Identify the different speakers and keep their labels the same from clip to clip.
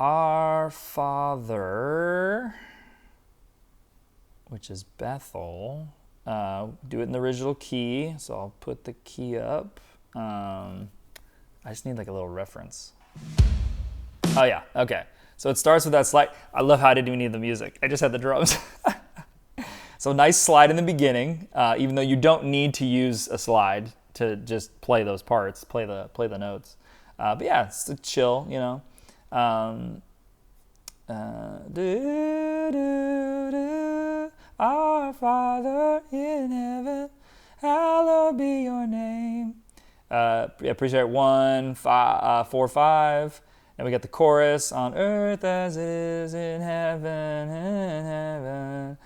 Speaker 1: Our Father, which is Bethel. Do it in the original key, so I'll put the key up. I just need like a little reference. Oh yeah, okay. So it starts with that slide. I love how I didn't even need the music. I just had the drums. So nice slide in the beginning, even though you don't need to use a slide to just play those parts, play the notes. But yeah, it's a chill, you know. Our Father in heaven, hallowed be your name. Appreciate 1, 5, 4, 5. And we got the chorus, on earth as it is in heaven, in heaven.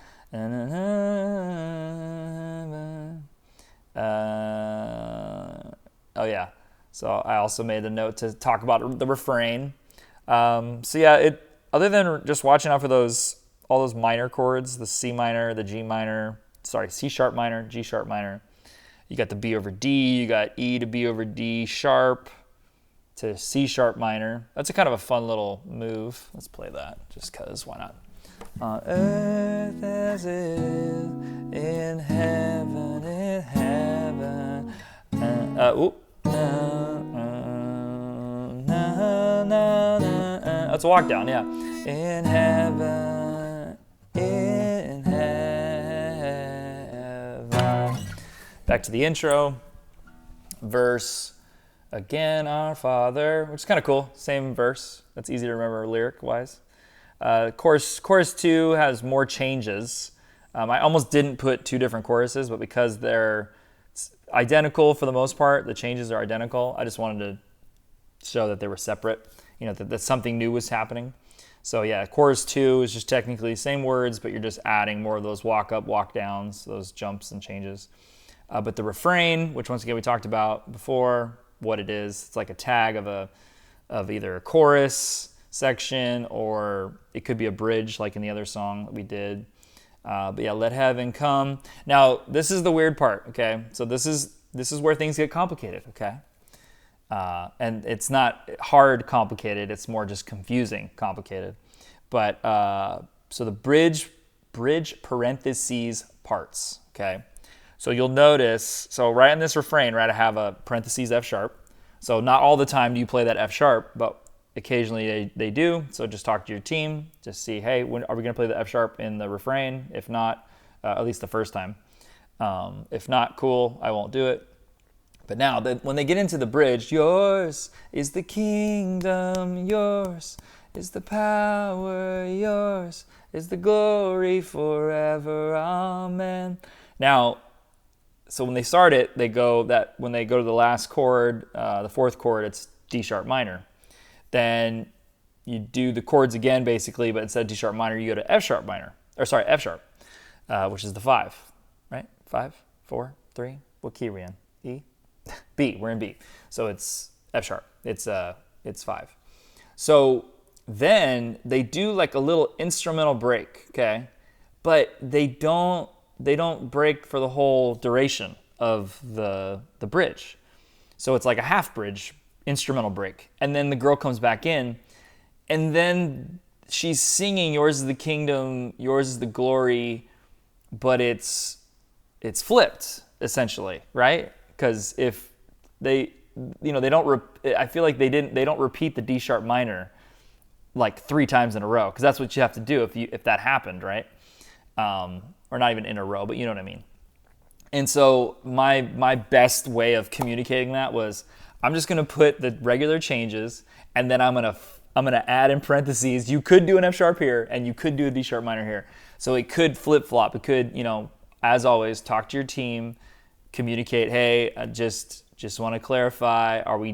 Speaker 1: Oh yeah. So I also made a note to talk about the refrain. So yeah, other than just watching out for all those minor chords, the C minor, the G minor, C sharp minor, G sharp minor. You got the B over D, you got E to B over D sharp to C sharp minor. That's a kind of a fun little move. Let's play that just because, why not? On earth as it is in heaven, in heaven. That's a walk down, yeah. In heaven, in heaven. Back to the intro. Verse, again, our Father, which is kind of cool. Same verse. That's easy to remember lyric-wise. Chorus 2 has more changes. I almost didn't put two different choruses, but because they're identical for the most part, the changes are identical. I just wanted to show that they were separate, you know, that something new was happening. So yeah, chorus 2 is just technically the same words, but you're just adding more of those walk up, walk downs, those jumps and changes. But the refrain, which once again we talked about before, what it is, it's like a tag of either a chorus section or it could be a bridge like in the other song that we did. But yeah, let heaven come. Now, this is the weird part, okay? So this is where things get complicated, okay? And it's not hard complicated, it's more just confusing complicated. But so the bridge parentheses parts, okay? So you'll notice, so right in this refrain, right, I have a parentheses F sharp. So not all the time do you play that F sharp, but occasionally they do. So just talk to your team, just see, hey, when are we going to play the F sharp in the refrain? If not, at least the first time. If not, cool, I won't do it. But now, when they get into the bridge, yours is the kingdom, yours is the power, yours is the glory forever, amen. Now, so when they start it, when they go to the last chord, the fourth chord, it's D sharp minor. Then you do the chords again, basically, but instead of D sharp minor, you go to F sharp minor, F sharp, which is the 5, right? 5, 4, 3. What key are we in? E, B. We're in B, so it's F sharp. It's 5. So then they do like a little instrumental break, okay? But they don't break for the whole duration of the bridge. So it's like a half bridge instrumental break. And then the girl comes back in, and then she's singing yours is the kingdom, yours is the glory, but it's flipped essentially, right? Because if they, you know, I feel like they don't repeat the D sharp minor like 3 times in a row, because that's what you have to do if that happened, right? Or not even in a row, but you know what I mean. And so my best way of communicating that was, I'm just gonna put the regular changes, and then I'm gonna add in parentheses. You could do an F sharp here, and you could do a D sharp minor here. So it could flip flop. It could, you know, as always, talk to your team, communicate. Hey, I just want to clarify. Are we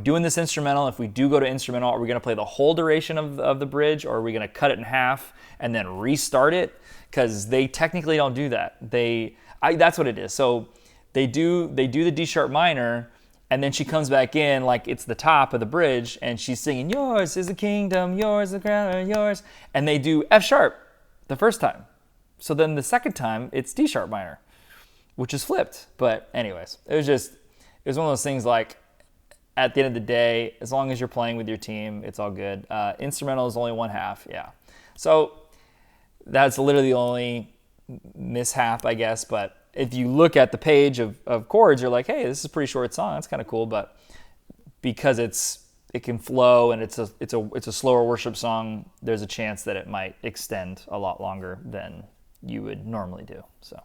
Speaker 1: doing this instrumental? If we do go to instrumental, are we gonna play the whole duration of the bridge, or are we gonna cut it in half and then restart it? Because they technically don't do that. That's what it is. So they do the D sharp minor, and then she comes back in like it's the top of the bridge, and she's singing, yours is the kingdom, yours is the crown, yours. And they do F sharp the first time. So then the second time, it's D sharp minor, which is flipped. But anyways, it was one of those things like, at the end of the day, as long as you're playing with your team, it's all good. Instrumental is only 1/2, yeah. So that's literally the only mishap, I guess. But if you look at the page of chords, you're like, hey, this is a pretty short song. That's kind of cool. But because it can flow and it's a slower worship song, there's a chance that it might extend a lot longer than you would normally do. So.